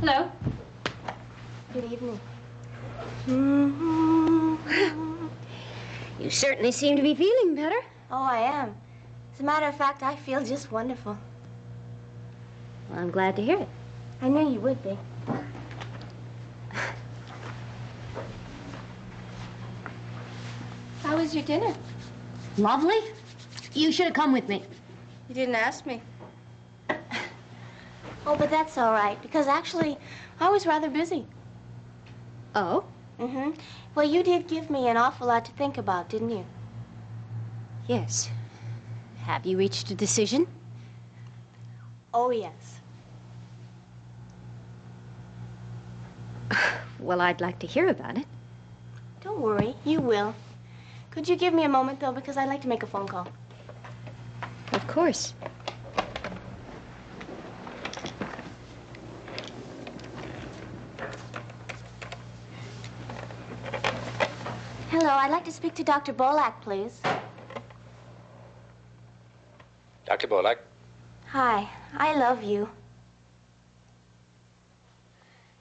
Hello. Good evening. You certainly seem to be feeling better. Oh, I am. As a matter of fact, I feel just wonderful. Well, I'm glad to hear it. I knew you would be. How was your dinner? Lovely. You should have come with me. You didn't ask me. Oh, but that's all right, because actually, I was rather busy. Oh? Mm-hmm. Well, you did give me an awful lot to think about, didn't you? Yes. Have you reached a decision? Oh, yes. Well, I'd like to hear about it. Don't worry, you will. Could you give me a moment, though, because I'd like to make a phone call. Of course. Hello, I'd like to speak to Dr. Bolak, please. Dr. Bolak? Hi, I love you.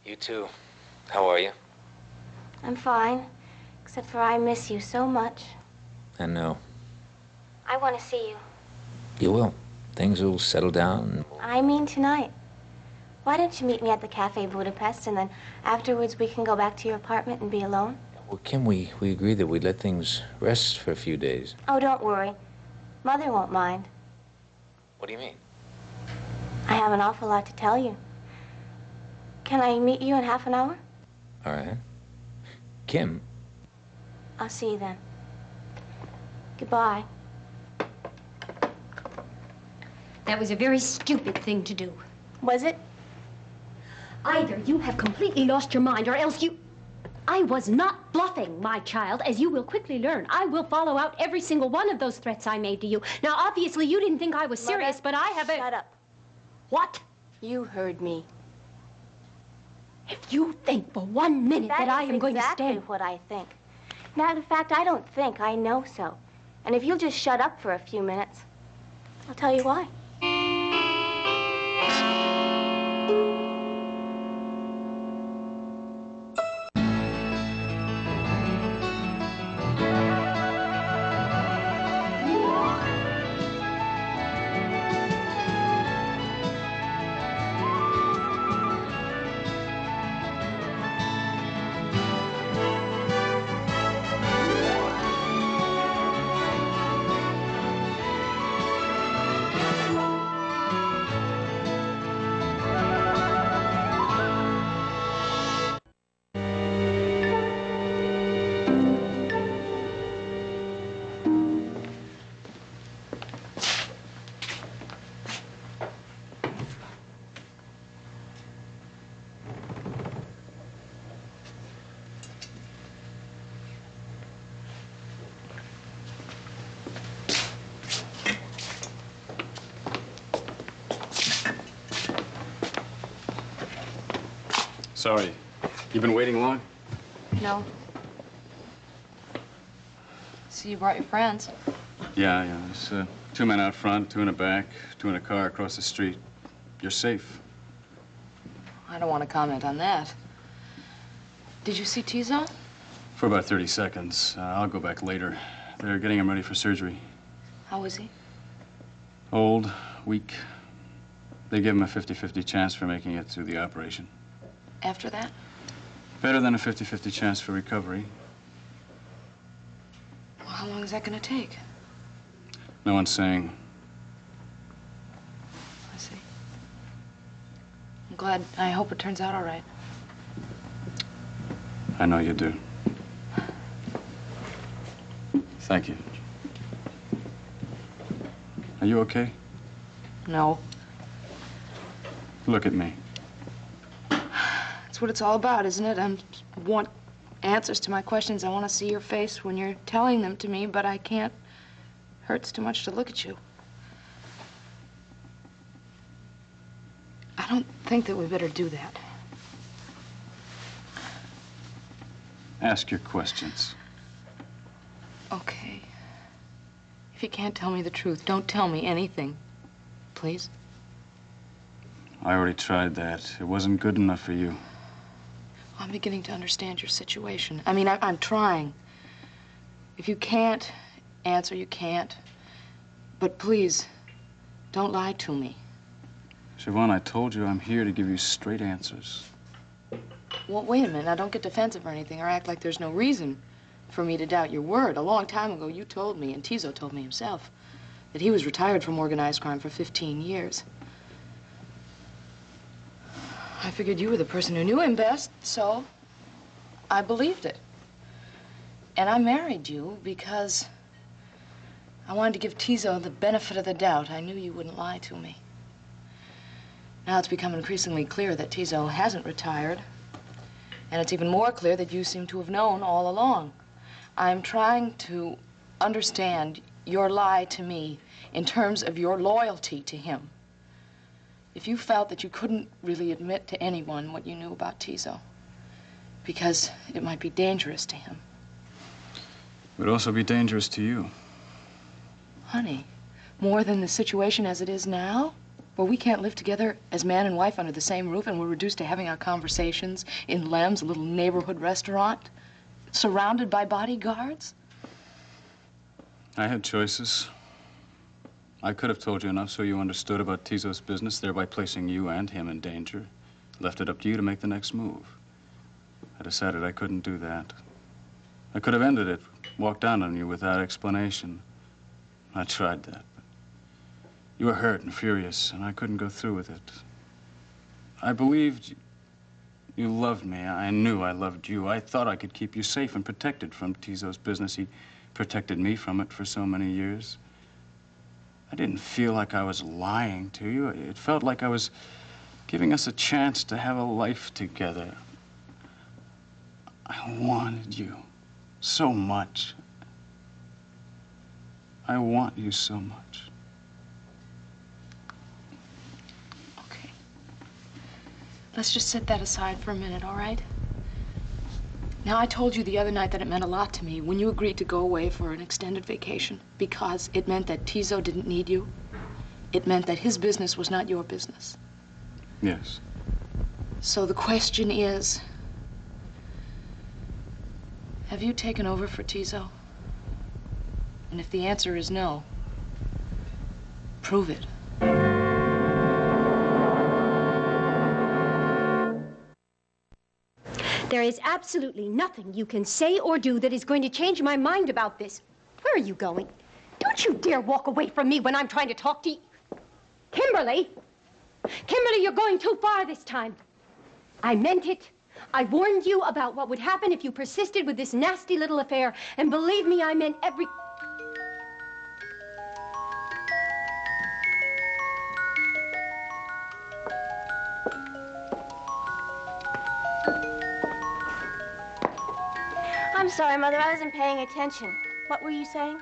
You too. How are you? I'm fine, except for I miss you so much. I know. I want to see you. You will. Things will settle down. I mean tonight. Why don't you meet me at the Cafe Budapest, and then afterwards we can go back to your apartment and be alone? Well, Kim, we agreed that we'd let things rest for a few days. Oh, don't worry. Mother won't mind. What do you mean? I have an awful lot to tell you. Can I meet you in half an hour? All right. Kim? I'll see you then. Goodbye. That was a very stupid thing to do. Was it? Either you have completely lost your mind, or else you... I was not bluffing, my child, as you will quickly learn. I will follow out every single one of those threats I made to you. Now, obviously, you didn't think I was serious, but I have a... Shut up. What? You heard me. If you think for 1 minute that I am going to stand... That's exactly what I think. Matter of fact, I don't think, I know so. And if you'll just shut up for a few minutes, I'll tell you why. Sorry. You been waiting long? No. So you brought your friends? Yeah. There's 2 men out front, 2 in the back, 2 in a car across the street. You're safe. I don't want to comment on that. Did you see Tizo? For about 30 seconds. I'll go back later. They're getting him ready for surgery. How is he? Old, weak. They give him a 50-50 chance for making it through the operation. After that? Better than a 50-50 chance for recovery. Well, how long is that going to take? No one's saying. I see. I'm glad. I hope it turns out all right. I know you do. Thank you. Are you okay? No. Look at me. That's what it's all about, isn't it? I want answers to my questions. I want to see your face when you're telling them to me, but I can't. Hurts too much to look at you. I don't think that we better do that. Ask your questions. Okay. If you can't tell me the truth, don't tell me anything. Please? I already tried that. It wasn't good enough for you. I'm beginning to understand your situation. I mean, I'm trying. If you can't answer, you can't. But please, don't lie to me. Siobhan, I told you I'm here to give you straight answers. Well, wait a minute. Now, don't get defensive or anything or act like there's no reason for me to doubt your word. A long time ago, you told me, and Tizo told me himself, that he was retired from organized crime for 15 years. I figured you were the person who knew him best, so I believed it. And I married you because I wanted to give Tizo the benefit of the doubt. I knew you wouldn't lie to me. Now it's become increasingly clear that Tizo hasn't retired, and it's even more clear that you seem to have known all along. I'm trying to understand your lie to me in terms of your loyalty to him. If you felt that you couldn't really admit to anyone what you knew about Tizo, because it might be dangerous to him. It would also be dangerous to you. Honey, more than the situation as it is now, where we can't live together as man and wife under the same roof, and we're reduced to having our conversations in Lem's, a little neighborhood restaurant, surrounded by bodyguards? I had choices. I could have told you enough so you understood about Tizo's business, thereby placing you and him in danger. Left it up to you to make the next move. I decided I couldn't do that. I could have ended it, walked out on you without explanation. I tried that, but you were hurt and furious, and I couldn't go through with it. I believed you loved me. I knew I loved you. I thought I could keep you safe and protected from Tizo's business. He protected me from it for so many years. I didn't feel like I was lying to you. It felt like I was giving us a chance to have a life together. I wanted you so much. I want you so much. Okay. Let's just set that aside for a minute, all right? Now, I told you the other night that it meant a lot to me when you agreed to go away for an extended vacation because it meant that Tizo didn't need you. It meant that his business was not your business. Yes. So the question is, have you taken over for Tizo? And if the answer is no, prove it. There is absolutely nothing you can say or do that is going to change my mind about this. Where are you going? Don't you dare walk away from me when I'm trying to talk to you. Kimberly! Kimberly, you're going too far this time. I meant it. I warned you about what would happen if you persisted with this nasty little affair. And believe me, I meant every... I'm sorry, Mother. I wasn't paying attention. What were you saying?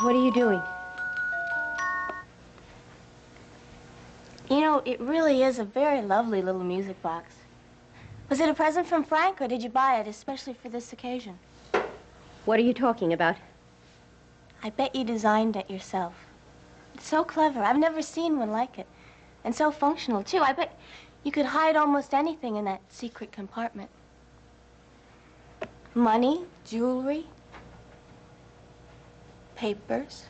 What are you doing? You know, it really is a very lovely little music box. Was it a present from Frank, or did you buy it especially for this occasion? What are you talking about? I bet you designed it yourself. It's so clever. I've never seen one like it. And so functional, too. I bet you could hide almost anything in that secret compartment. Money, jewelry, papers.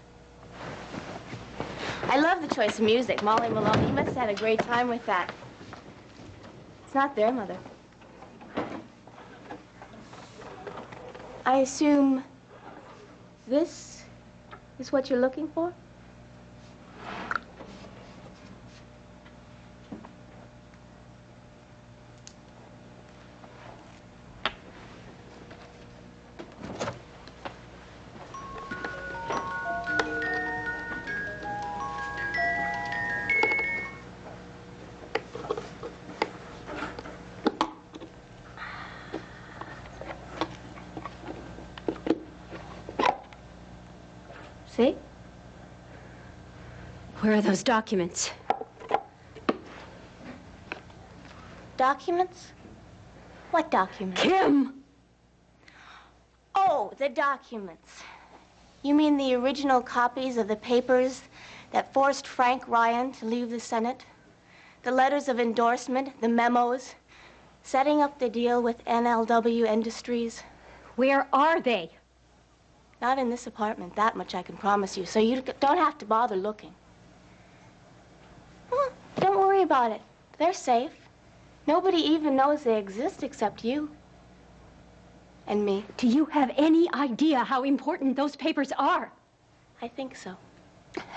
I love the choice of music. Molly Malone, you must have had a great time with that. It's not there, Mother. I assume this is what you're looking for? See? Where are those documents? Documents? What documents? Kim! Oh, the documents. You mean the original copies of the papers that forced Frank Ryan to leave the Senate, the letters of endorsement, the memos, setting up the deal with NLW Industries. Where are they? Not in this apartment, that much I can promise you, so you don't have to bother looking. Well, don't worry about it. They're safe. Nobody even knows they exist except you. And me. Do you have any idea how important those papers are? I think so.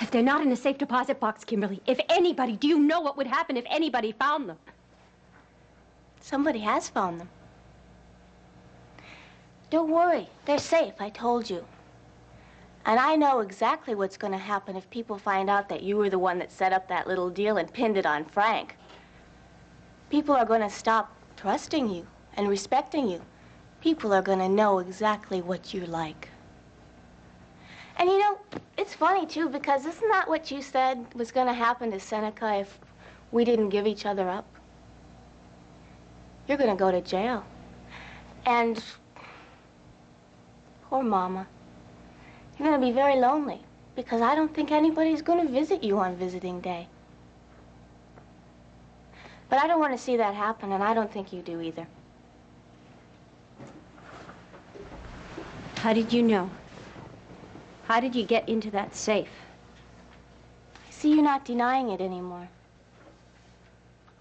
If they're not in a safe deposit box, Kimberly, if anybody, do you know what would happen if anybody found them? Somebody has found them. Don't worry, they're safe, I told you. And I know exactly what's going to happen if people find out that you were the one that set up that little deal and pinned it on Frank. People are going to stop trusting you and respecting you. People are going to know exactly what you're like. And you know, it's funny, too, because isn't that what you said was going to happen to Seneca if we didn't give each other up? You're going to go to jail. And poor Mama. You're going to be very lonely because I don't think anybody's going to visit you on visiting day. But I don't want to see that happen, and I don't think you do either. How did you know? How did you get into that safe? I see you're not denying it anymore.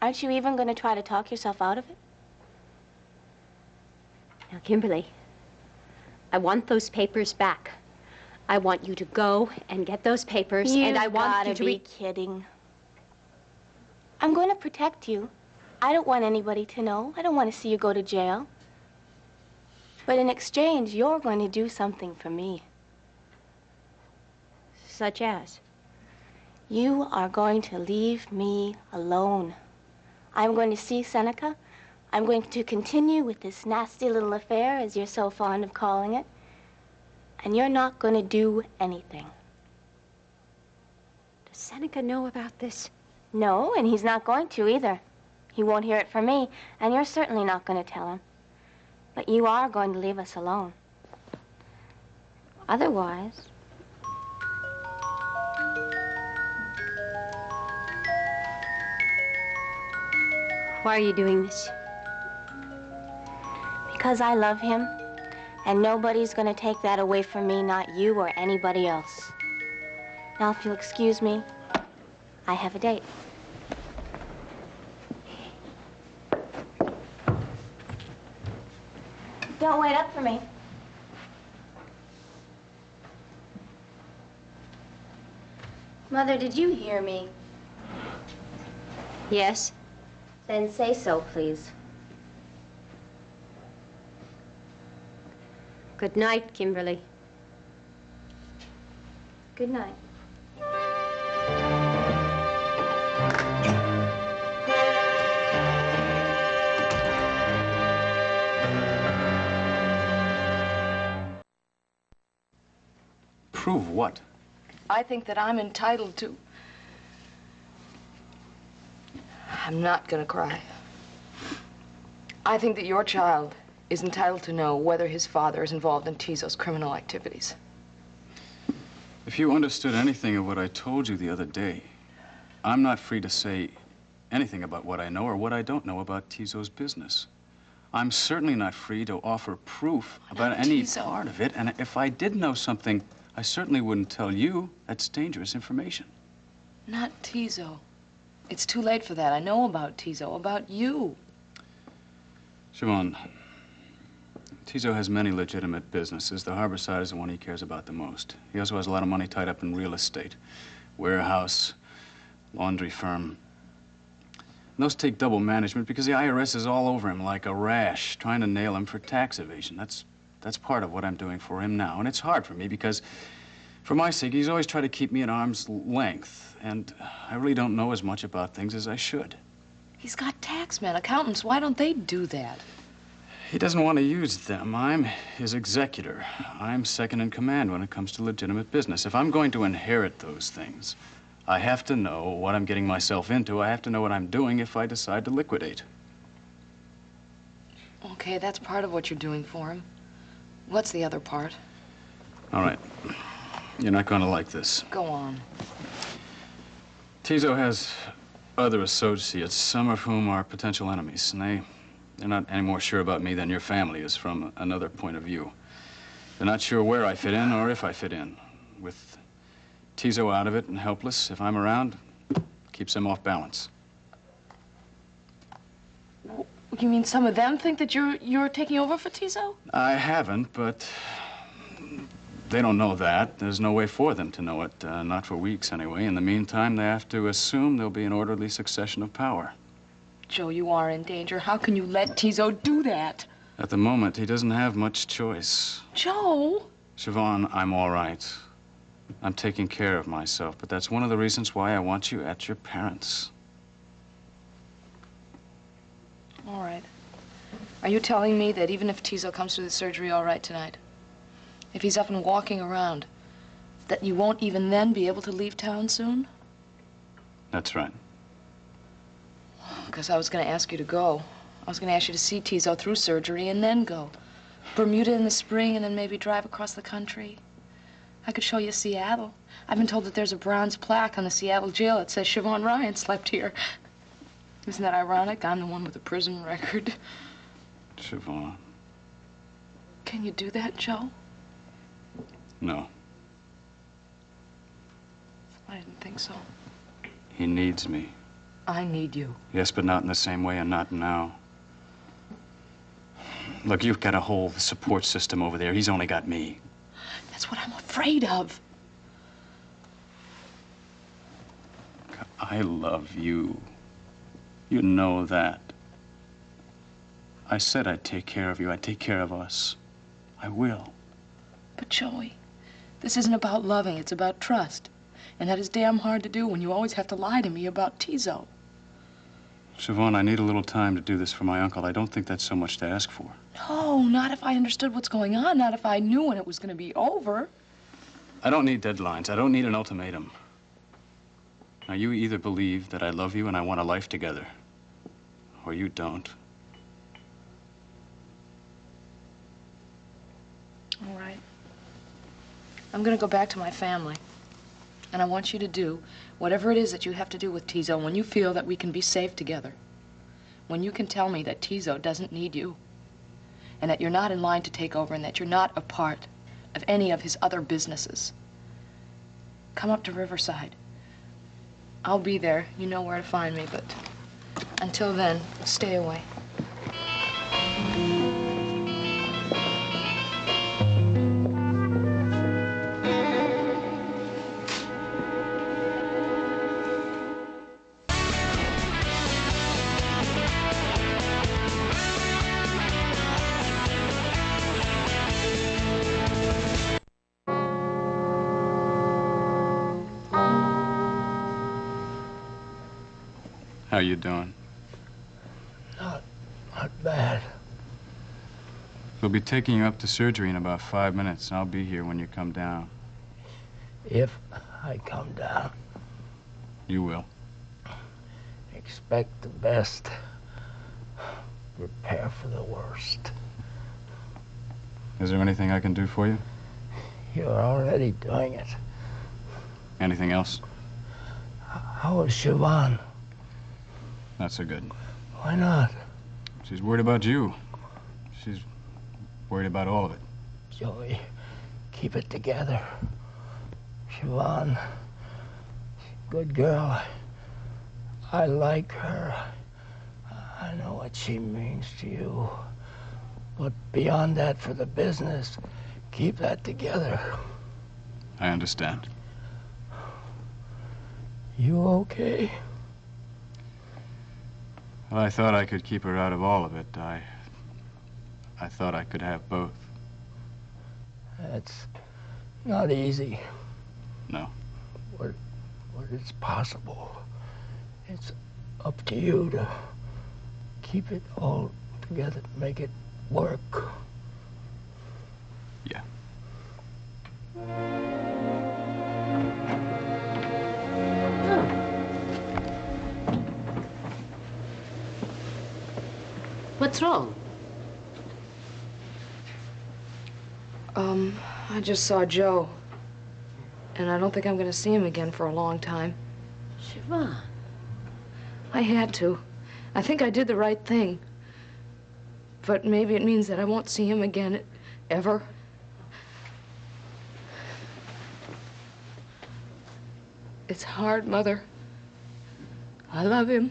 Aren't you even going to try to talk yourself out of it? Now, Kimberly, I want those papers back. I want you to go and get those papers, and I want you to be kidding. I'm going to protect you. I don't want anybody to know. I don't want to see you go to jail. But in exchange, you're going to do something for me. Such as? You are going to leave me alone. I'm going to see Seneca. I'm going to continue with this nasty little affair, as you're so fond of calling it. And you're not going to do anything. Does Seneca know about this? No, and he's not going to either. He won't hear it from me, and you're certainly not going to tell him. But you are going to leave us alone. Otherwise... Why are you doing this? Because I love him, and nobody's going to take that away from me, not you or anybody else. Now, if you'll excuse me, I have a date. Don't wait up for me. Mother, did you hear me? Yes. Then say so, please. Good night, Kimberly. Good night. Prove what? I think that I'm entitled to... I'm not gonna cry. I think that your child is entitled to know whether his father is involved in Tizo's criminal activities. If you understood anything of what I told you the other day, I'm not free to say anything about what I know or what I don't know about Tizo's business. I'm certainly not free to offer proof about any part of it, and if I did know something, I certainly wouldn't tell you. That's dangerous information. Not Tizo. It's too late for that. I know about Tizo, about you. Shimon, Tizo has many legitimate businesses. The harbor side is the one he cares about the most. He also has a lot of money tied up in real estate, warehouse, laundry firm. And those take double management because the IRS is all over him like a rash, trying to nail him for tax evasion. That's part of what I'm doing for him now. And it's hard for me because, for my sake, he's always tried to keep me at arm's length. And I really don't know as much about things as I should. He's got taxmen, accountants. Why don't they do that? He doesn't want to use them. I'm his executor. I'm second in command when it comes to legitimate business. If I'm going to inherit those things, I have to know what I'm getting myself into. I have to know what I'm doing if I decide to liquidate. Okay, that's part of what you're doing for him. What's the other part? All right. You're not going to like this. Go on. Tizo has other associates, some of whom are potential enemies, and they're not any more sure about me than your family is from another point of view. They're not sure where I fit in or if I fit in. With Tizo out of it and helpless, if I'm around, keeps him off balance. You mean some of them think that you're taking over for Tizo? I haven't, but they don't know that. There's no way for them to know it, not for weeks anyway. In the meantime, they have to assume there'll be an orderly succession of power. Joe, you are in danger. How can you let Tizo do that? At the moment, he doesn't have much choice. Joe! Siobhan, I'm all right. I'm taking care of myself, but that's one of the reasons why I want you at your parents'. All right. Are you telling me that even if Tizo comes through the surgery all right tonight, if he's up and walking around, that you won't even then be able to leave town soon? That's right. Because I was going to ask you to go. I was going to ask you to see Tizo through surgery and then go. Bermuda in the spring and then maybe drive across the country. I could show you Seattle. I've been told that there's a bronze plaque on the Seattle jail that says Siobhan Ryan slept here. Isn't that ironic? I'm the one with the prison record. Siobhan. Can you do that, Joe? No. I didn't think so. He needs me. I need you. Yes, but not in the same way and not now. Look, you've got a whole support system over there. He's only got me. That's what I'm afraid of. I love you. You know that. I said I'd take care of you. I'd take care of us. I will. But Joey, this isn't about loving. It's about trust. And that is damn hard to do when you always have to lie to me about Tizo. Siobhan, I need a little time to do this for my uncle. I don't think that's so much to ask for. No, not if I understood what's going on. Not if I knew when it was going to be over. I don't need deadlines. I don't need an ultimatum. Now, you either believe that I love you and I want a life together, or you don't. All right. I'm going to go back to my family. And I want you to do whatever it is that you have to do with Tizo when you feel that we can be safe together. When you can tell me that Tizo doesn't need you. And that you're not in line to take over and that you're not a part of any of his other businesses. Come up to Riverside. I'll be there. You know where to find me, but until then, stay away. How you doing? Not bad. We'll be taking you up to surgery in about 5 minutes. I'll be here when you come down. If I come down, You will. expect the best. Prepare for the worst. Is there anything I can do for you? You're already doing it. Anything else? How is Siobhan? Not so good. Why not? She's worried about you. She's worried about all of it. Joey, keep it together. Siobhan, good girl. I like her. I know what she means to you. But beyond that, for the business, keep that together. I understand. You okay? Well, I thought I could keep her out of all of it. I thought I could have both. That's not easy. No. But it's possible. It's up to you to keep it all together, make it work. Yeah. What's wrong? I just saw Joe. And I don't think I'm going to see him again for a long time. Siobhan. I had to. I think I did the right thing. But maybe it means that I won't see him again, ever. It's hard, Mother. I love him.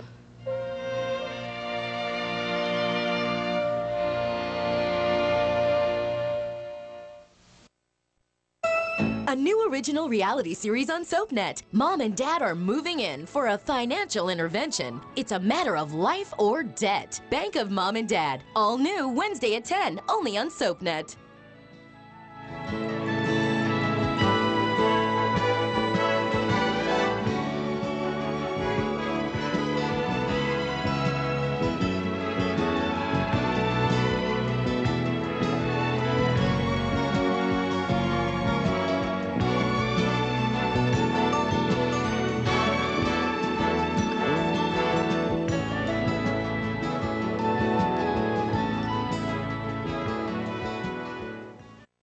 A new original reality series on SoapNet. Mom and Dad are moving in for a financial intervention. It's a matter of life or debt. Bank of Mom and Dad. All new Wednesday at 10, only on SoapNet.